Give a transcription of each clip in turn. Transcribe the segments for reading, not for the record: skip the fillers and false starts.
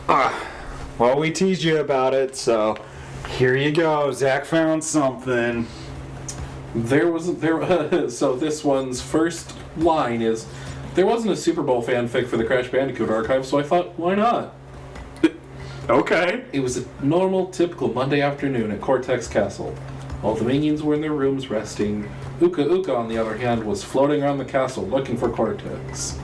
Well, we teased you about it, so here you go. Zach found something. So this one's first line is, there wasn't a Super Bowl fanfic for the Crash Bandicoot archive, so I thought, why not? Okay. It was a normal, typical Monday afternoon at Cortex Castle. All the minions were in their rooms resting. Uka Uka, on the other hand, was floating around the castle looking for Cortex.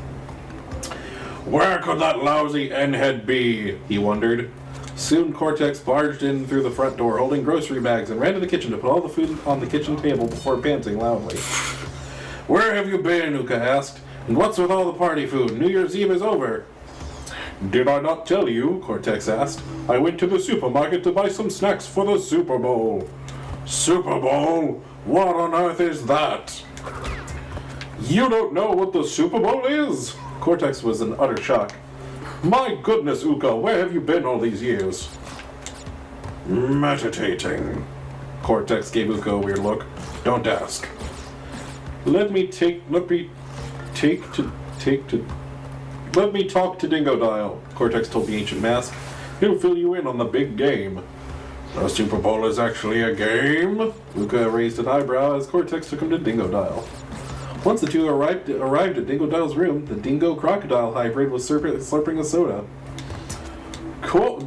Where could that lousy N-head be? He wondered. Soon Cortex barged in through the front door holding grocery bags and ran to the kitchen to put all the food on the kitchen table before panting loudly. Where have you been? Uka asked. And what's with all the party food? New Year's Eve is over. Did I not tell you? Cortex asked. I went to the supermarket to buy some snacks for the Super Bowl. Super Bowl? What on earth is that? You don't know what the Super Bowl is? Cortex was in utter shock. My goodness, Uka, where have you been all these years? Meditating. Cortex gave Uka a weird look. Don't ask. Let me talk to Dingo Dial, Cortex told the ancient mask. He'll fill you in on the big game. The Super Bowl is actually a game? Uka raised an eyebrow as Cortex took him to Dingo Dial. Once the two arrived at Dingo Dial's room, the Dingo-Crocodile hybrid was slurping a soda.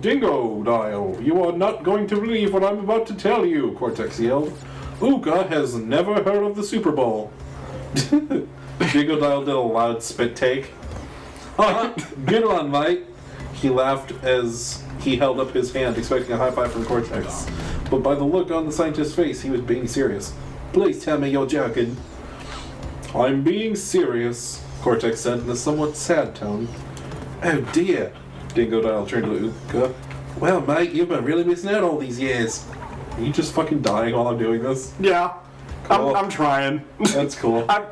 Dingo Dial, you are not going to believe what I'm about to tell you, Cortex yelled. Uka has never heard of the Super Bowl. Dingo Dial did a loud spit take. Good one, mate. He laughed as he held up his hand, expecting a high five from Cortex. But by the look on the scientist's face, he was being serious. Please tell me you're joking. I'm being serious, Cortex said in a somewhat sad tone. Oh dear, Dingo Dial turned to Uka. Well, mate, you've been really missing out all these years. Are you just fucking dying while I'm doing this? Yeah. Cool. I'm trying. That's cool. I'm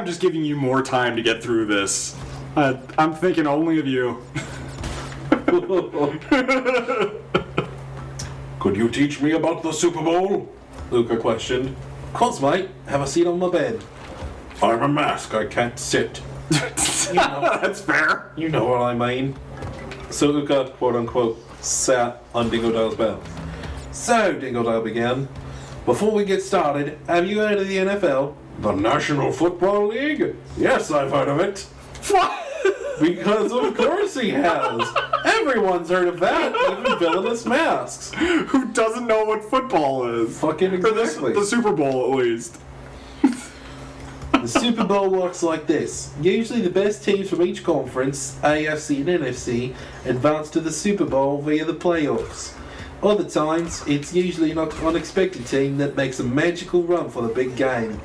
just giving you more time to get through this. I'm thinking only of you. Could you teach me about the Super Bowl? Uka questioned. Of course, mate. Have a seat on my bed. I'm a mask. I can't sit. That's fair. You know what I mean. So Uka, quote-unquote, sat on Dingo Dial's bed. So, Dingo Dial began. Before we get started, have you heard of the NFL? The National Football League? Yes, I've heard of it. What? Because of course he has. Everyone's heard of that, even villainous masks. Who doesn't know what football is? Fucking exactly. The Super Bowl, at least. The Super Bowl works like this. Usually the best teams from each conference, AFC and NFC, advance to the Super Bowl via the playoffs. Other times, it's usually an unexpected team that makes a magical run for the big game.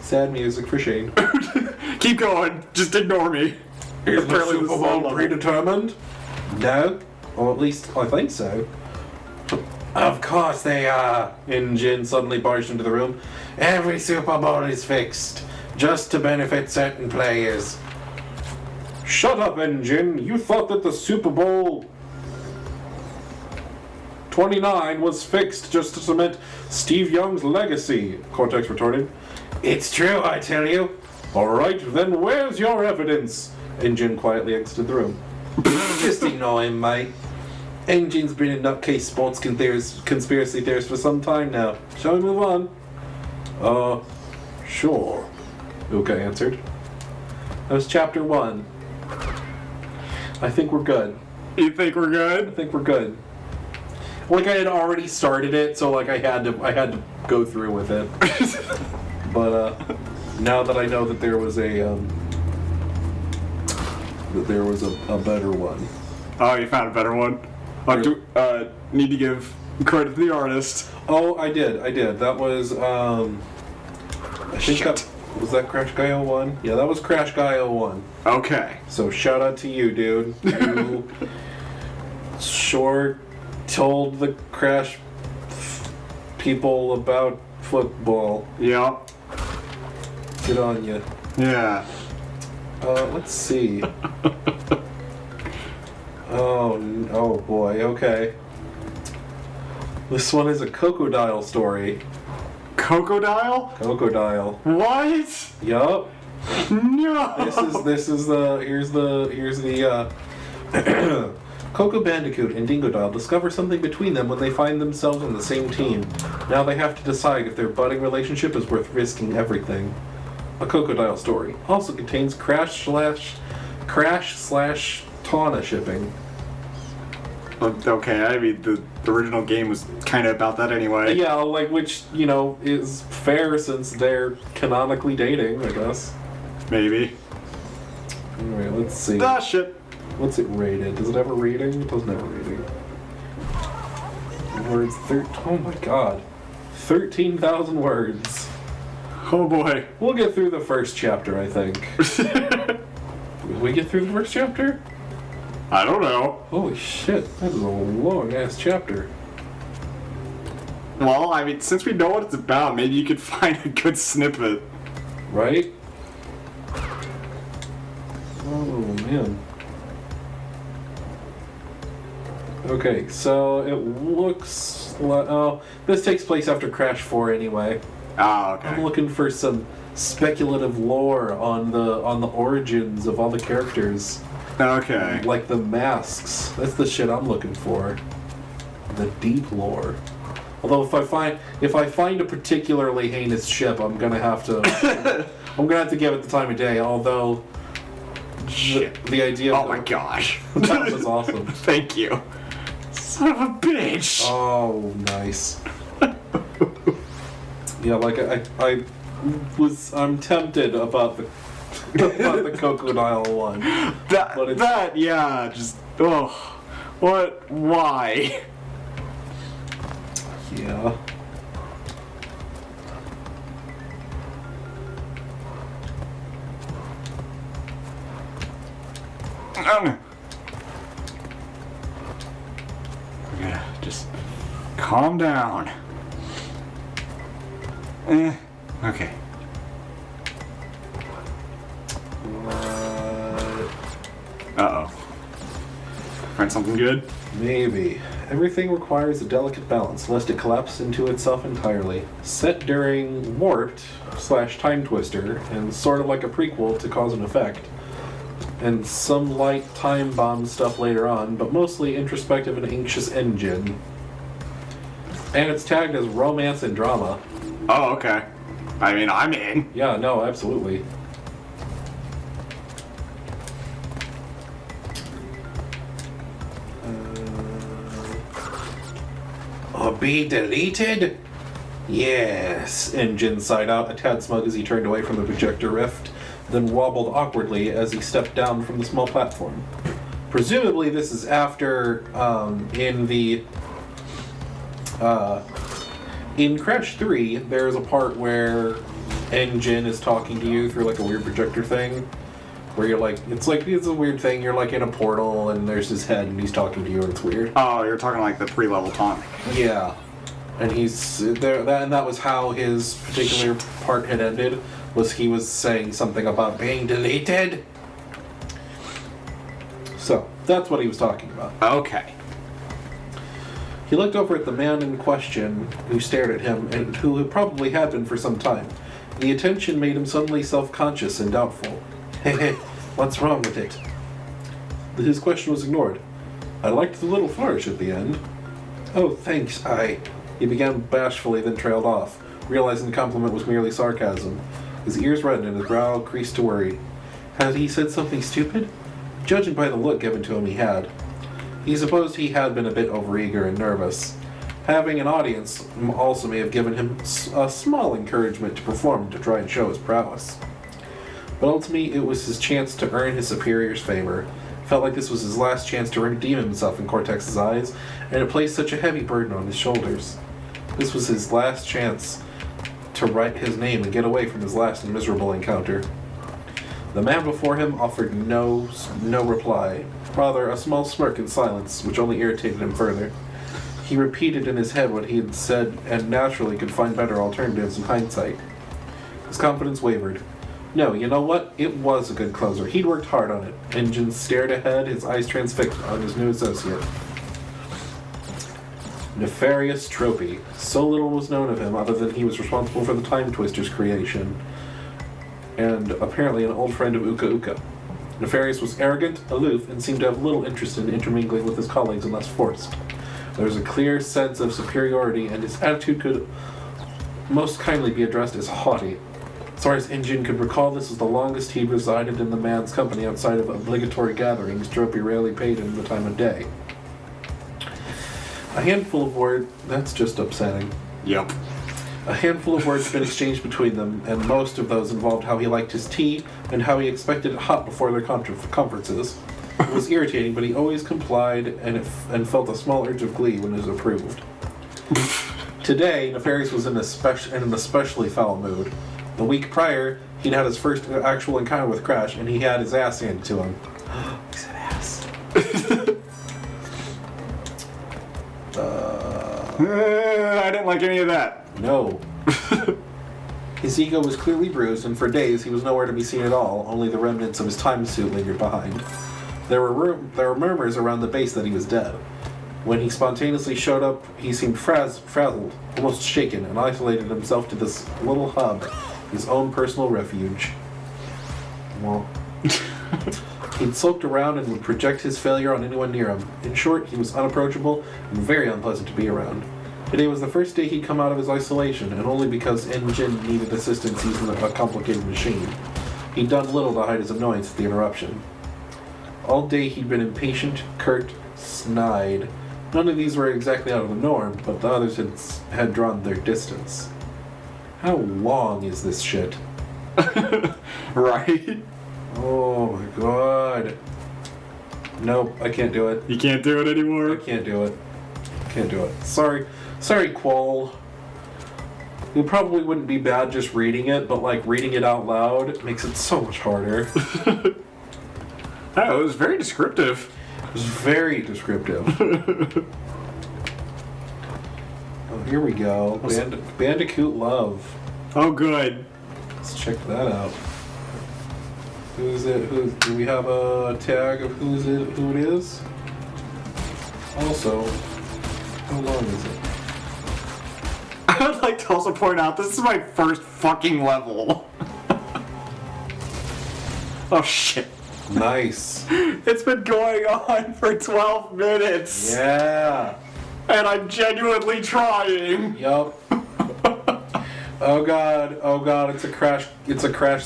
Sad music for Shane. Keep going. Just ignore me. Is the Super Bowl predetermined? No. Or at least, I think so. Of course they are. Injin suddenly barged into the room. Every Super Bowl is fixed, just to benefit certain players. Shut up, Injin. You thought that the Super Bowl 29 was fixed just to cement Steve Young's legacy, Cortex retorted. It's true, I tell you. Alright, then where's your evidence? Injin quietly exited the room. Just ignore him, mate. Injin's been a nutcase sports conspiracy theorist for some time now. Shall we move on? Sure, Uka answered. That was chapter 1. I think we're good. You think we're good? I think we're good. Like, I had already started it, so like I had to go through with it. But now that I know that there was a better one. Oh, you found a better one? Need to give credit to the artist. Oh, I did. That was, I think was that Crash Guy 01? Yeah, that was Crash Guy 01. Okay. So shout out to you, dude. You sure told the Crash people about football. Yeah. Good on you. Yeah. Let's see. Oh boy, okay. This one is a Crocodile story. Crocodile? Crocodile. What? Yup. No. This is the here's the Coco Bandicoot and Dingodile discover something between them when they find themselves on the same team. Now they have to decide if their budding relationship is worth risking everything. A Crocodile story also contains crash slash Tawna shipping. Okay, I mean, the original game was kind of about that anyway. Yeah, like, which, is fair since they're canonically dating, I guess. Maybe. Anyway, let's see. Ah, shit. What's it rated? Does it have a rating? It doesn't have a rating. Words, oh my god. 13,000 words. Oh boy. We'll get through the first chapter, I think. Will we get through the first chapter? I don't know. Holy shit, that is a long-ass chapter. Well, I mean, since we know what it's about, maybe you could find a good snippet. Right? Oh, man. Okay, so it looks like... Oh, this takes place after Crash 4 anyway. Oh, okay. I'm looking for some speculative lore on the origins of all the characters. Okay. Like the masks. That's the shit I'm looking for. The deep lore. Although if I find a particularly heinous ship, I'm gonna have to give it the time of day. Although the idea of oh my gosh. that was awesome. Thank you. Son of a bitch. Oh, nice. Yeah, like I'm tempted about the Crocodile one. Yeah, just why? Yeah. Yeah, just calm down. Okay. Uh-oh. Find something good? Maybe. Everything requires a delicate balance, lest it collapse into itself entirely. Set during Warped/Time Twister, and sort of like a prequel to Cause and Effect, and some light time bomb stuff later on, but mostly introspective and anxious engine. And it's tagged as romance and drama. Oh, okay. I mean, I'm in. Yeah, no, absolutely. Be deleted? Yes. Engine sighed out, a tad smug as he turned away from the projector rift, then wobbled awkwardly as he stepped down from the small platform. Presumably this is after, in Crash 3, there's a part where Engine is talking to you through like a weird projector thing, where you're like, it's a weird thing, you're like in a portal and there's his head and he's talking to you and it's weird. Oh, you're talking like the 3-level taunt. Yeah. And he's there, that was how his particular part had ended, was he was saying something about being deleted. So, that's what he was talking about. Okay. He looked over at the man in question, who stared at him, and who probably had been for some time. The attention made him suddenly self-conscious and doubtful. Hey, what's wrong with it? His question was ignored. I liked the little flourish at the end. Oh, thanks, He began bashfully, then trailed off, realizing the compliment was merely sarcasm. His ears reddened and his brow creased to worry. Had he said something stupid? Judging by the look given to him, he had. He supposed he had been a bit overeager and nervous. Having an audience also may have given him a small encouragement to perform to try and show his prowess. But ultimately, it was his chance to earn his superior's favor. Felt like this was his last chance to redeem himself in Cortex's eyes, and it placed such a heavy burden on his shoulders. This was his last chance to write his name and get away from his last and miserable encounter. The man before him offered no reply, rather a small smirk in silence, which only irritated him further. He repeated in his head what he had said and naturally could find better alternatives in hindsight. His confidence wavered. No, you know what? It was a good closer. He'd worked hard on it. Engine stared ahead, his eyes transfixed on his new associate. Nefarious Tropy. So little was known of him other than he was responsible for the Time Twister's creation, and apparently an old friend of Uka Uka. Nefarious was arrogant, aloof, and seemed to have little interest in intermingling with his colleagues unless forced. There was a clear sense of superiority, and his attitude could most kindly be addressed as haughty. As far as Injin could recall, this was the longest he resided in the man's company outside of obligatory gatherings. Dropi rarely paid him the time of day. A handful of words... That's just upsetting. Yep. A handful of words had been exchanged between them, and most of those involved how he liked his tea and how he expected it hot before their conferences. It was irritating, but he always complied and felt a small urge of glee when it was approved. Today, Nefarious was in an especially foul mood. The week prior, he'd had his first actual encounter with Crash, and he had his ass handed to him. He said ass. I didn't like any of that. No. His ego was clearly bruised, and for days he was nowhere to be seen at all. Only the remnants of his time suit lingered behind. There were murmurs around the base that he was dead. When he spontaneously showed up, he seemed frazzled, almost shaken, and isolated himself to this little hub, his own personal refuge. Well, he'd sulked around and would project his failure on anyone near him. In short, he was unapproachable and very unpleasant to be around. Today was the first day he'd come out of his isolation, and only because N-Jin needed assistance using a complicated machine. He'd done little to hide his annoyance at the interruption. All day he'd been impatient, curt, snide. None of these were exactly out of the norm, but the others had drawn their distance. How long is this shit? Right? Oh my god. Nope, I can't do it. You can't do it anymore? I can't do it. Can't do it. Sorry, Qual. It probably wouldn't be bad just reading it, but like reading it out loud makes it so much harder. Oh, it was very descriptive. It was very descriptive. Oh, here we go. Bandicoot Love. Oh, good. Let's check that out. Who is it? Do we have a tag of who it is? Also, how long is it? I would like to also point out, this is my first fucking level. Oh, shit. Nice. It's been going on for 12 minutes. Yeah. And I'm genuinely trying. Yup. Oh god, it's a crash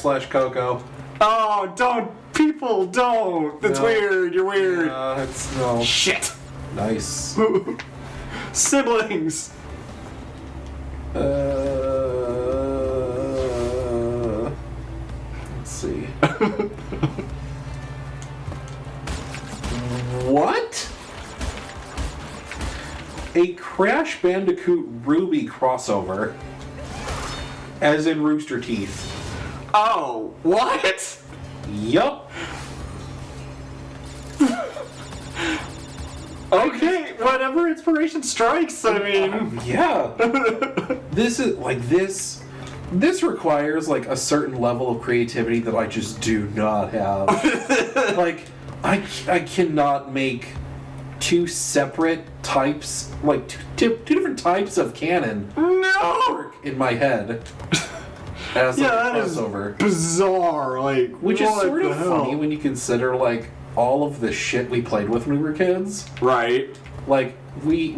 / Coco. Oh, don't. People, don't. That's weird. You're weird. No. Shit. Nice. Siblings. Let's see. What? A Crash Bandicoot Ruby crossover, as in Rooster Teeth. Oh, what? Yup. Okay, whatever inspiration strikes, I mean. Yeah. This is like this requires like a certain level of creativity that I just do not have. Like I cannot make two separate types, like two different types of canon work in my head. As like a crossover. Bizarre, like, which is sort of hell? funny when you consider like all of the shit we played with when we were kids. Right. Like we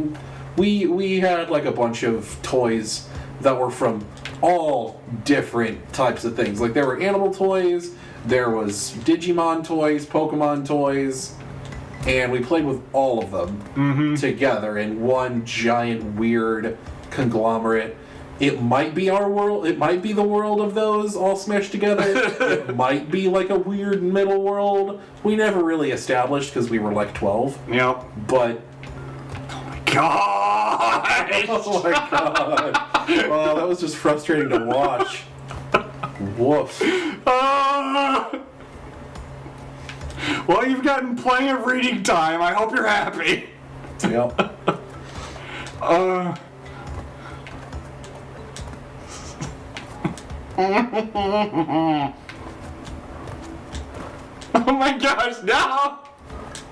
had like a bunch of toys that were from all different types of things. Like there were animal toys, there was Digimon toys, Pokemon toys, and we played with all of them together in one giant weird conglomerate. It might be our world, it might be the world of those all smashed together. It might be like a weird middle world. We never really established because we were like 12. Yep. But God! oh my god. Well, that was just frustrating to watch. Woof. Well, you've gotten plenty of reading time. I hope you're happy. Yep. Oh my gosh, no!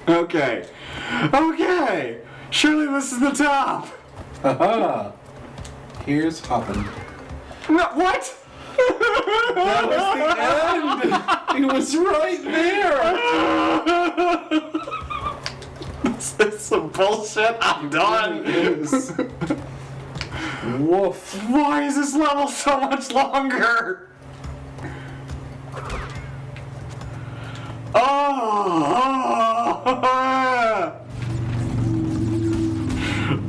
Okay. Surely this is the top. Haha. Here's Hoppin'. No, what? That was the end! It was right there! This is some bullshit. I'm done. Woof. Why is this level so much longer? Oh!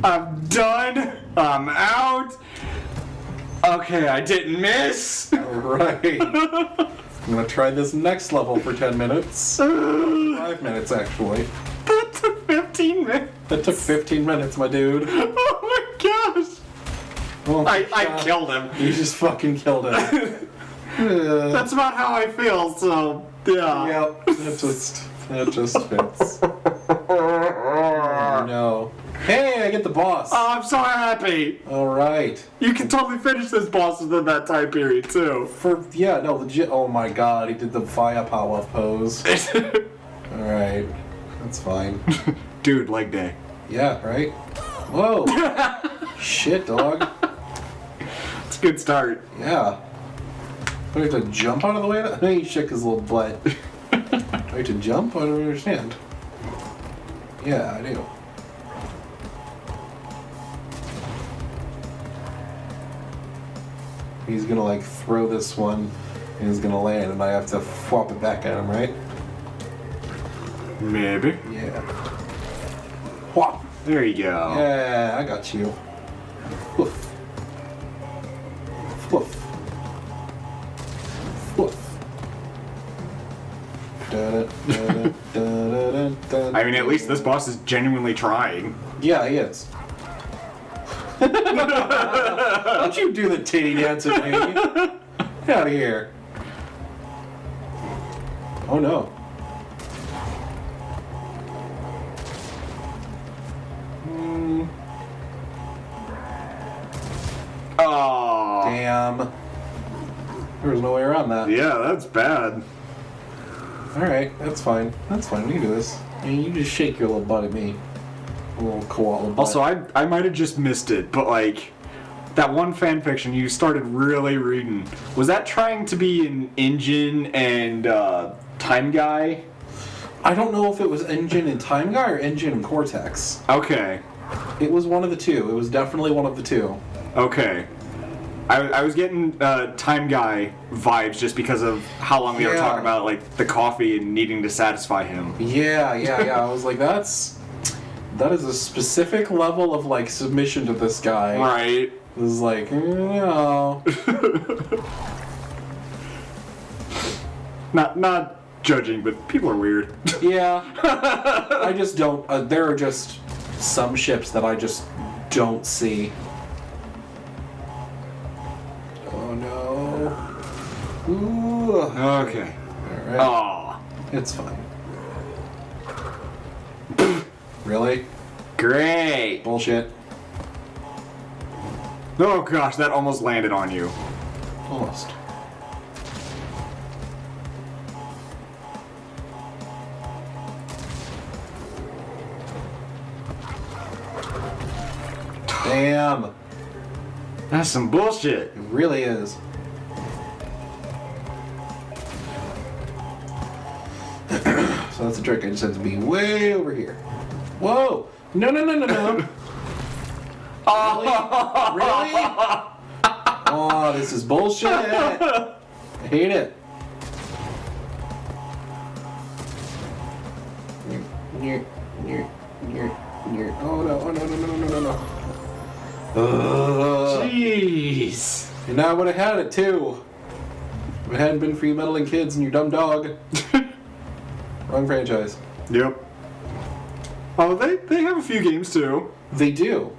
I'm done. I'm out. Okay, I didn't miss. Alright. I'm gonna try this next level for 10 minutes. 5 minutes, actually. That took 15 minutes. That took 15 minutes, my dude. Oh my gosh. Oh my I God. killed him. You just fucking killed him. That's about how I feel, so yeah. Yep, that just fits. Oh, no. Hey, I get the boss. Oh, I'm so happy. Alright. You can totally finish this boss within that time period, too. Legit. Oh my God, he did the firepower pose. Alright. That's fine. Dude, leg day. Yeah, right? Whoa. Shit, dog. It's a good start. Yeah. Do I have to jump out of the way? I know he shook his little butt. Do I have to jump? I don't understand. Yeah, I do. He's gonna like throw this one and he's gonna land and I have to flop it back at him, right? Maybe. Yeah. Whop! There you go. Yeah, I got you. Woof. Woof. Woof. I mean, at least this boss is genuinely trying. Yeah, he is. Don't you do the titty dance with me. Get out of here. Oh no. Oh. Damn. There was no way around that. Yeah, that's bad. Alright, that's fine. That's fine, we can do this. You just shake your little butt at me. A little koala butt. Also, I might have just missed it, but like, that one fanfiction you started really reading, was that trying to be an engine and time guy? I don't know if it was Engine and Time Guy or Engine and Cortex. Okay. It was one of the two. It was definitely one of the two. Okay. I was getting Time Guy vibes just because of how long they were Yeah. talking about like the coffee and needing to satisfy him. Yeah. I was like, that is a specific level of like submission to this guy. Right. It was like, no. Not judging, but people are weird. Yeah. I just don't. There are just some ships that I just don't see. Oh no. Ooh. Okay. Alright. Oh. It's fine. Really? Great. Bullshit. Oh gosh, that almost landed on you. Almost. Damn. That's some bullshit. It really is. So that's a trick. I just have to be way over here. Whoa! No. Oh, really? Oh, this is bullshit. I hate it. Oh no. Jeez. And now I would have had it too. If it hadn't been for you meddling kids and your dumb dog. Wrong franchise. Yep. Oh, they have a few games too. They do.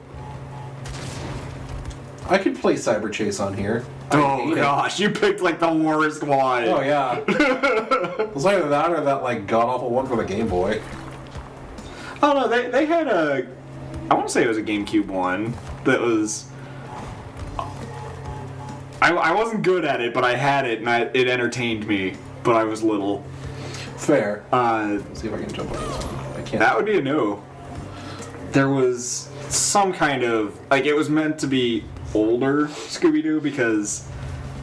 I could play Cyber Chase on here. I Oh hate it. gosh, you picked like the worst one. Oh yeah. It was either that or that like god awful one for the Game Boy. Oh no, they had a, I want to say it was a GameCube one that was, I wasn't good at it, but I had it and it entertained me, but I was little. Fair. Uh, Let's see if I can jump on this one. I can't. that would be a no. There was some kind of, like it was meant to be older Scooby-Doo because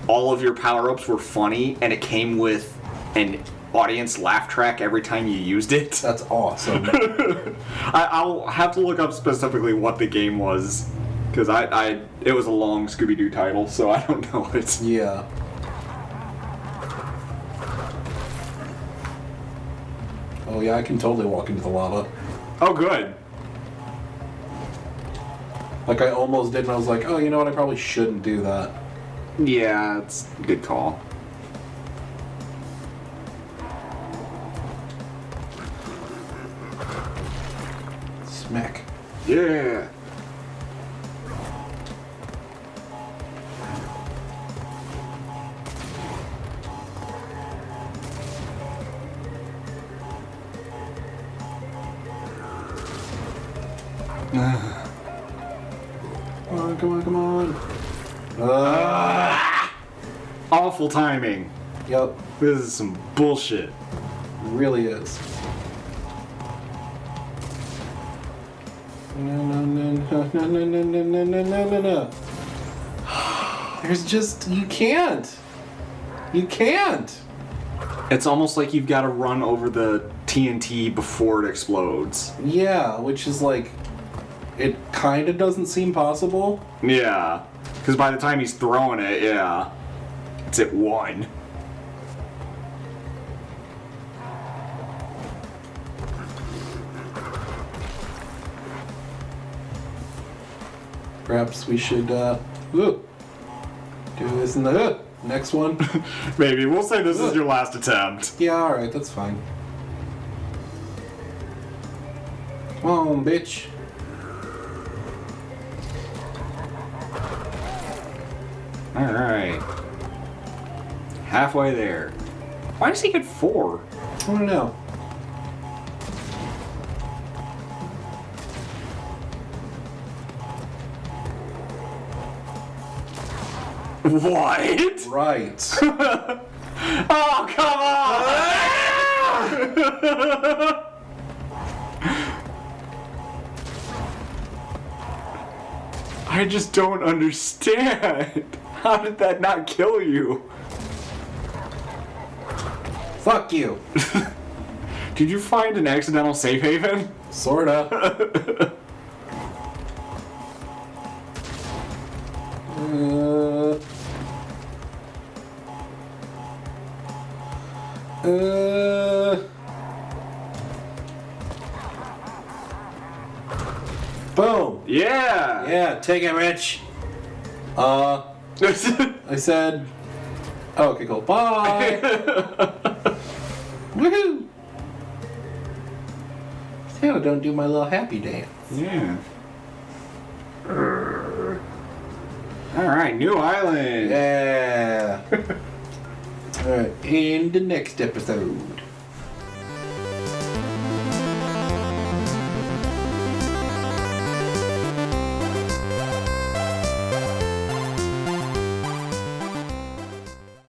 all of your power-ups were funny and it came with an audience laugh track every time you used it. That's awesome. I'll have to look up specifically what the game was, because it was a long Scooby-Doo title, so I don't know it. Yeah. Oh yeah, I can totally walk into the lava. Oh, good. Like I almost did, and I was like, oh, you know what? I probably shouldn't do that. Yeah, it's a good call. Smack. Yeah. Come on. Awful timing. Yep, This is some bullshit. really is. No. There's just, you can't. You can't. It's almost like you've got to run over the TNT before it explodes. Yeah, which is like, it kind of doesn't seem possible. Yeah. Because by the time he's throwing it, yeah. It's at 1. Perhaps we should, do this in the next one. Maybe. We'll say this is your last attempt. Yeah, alright, that's fine. Come on, bitch. Alright. Halfway there. Why does he get 4? I don't know. What? Right. Oh, come on! I just don't understand. How did that not kill you? Fuck you. Did you find an accidental safe haven? Sorta. Boom. Yeah. Yeah, take it, Rich. I said, oh, okay, cool. Bye. Woohoo. Still don't do my little happy dance. Yeah. Alright, new island. Yeah. Alright, in the next episode.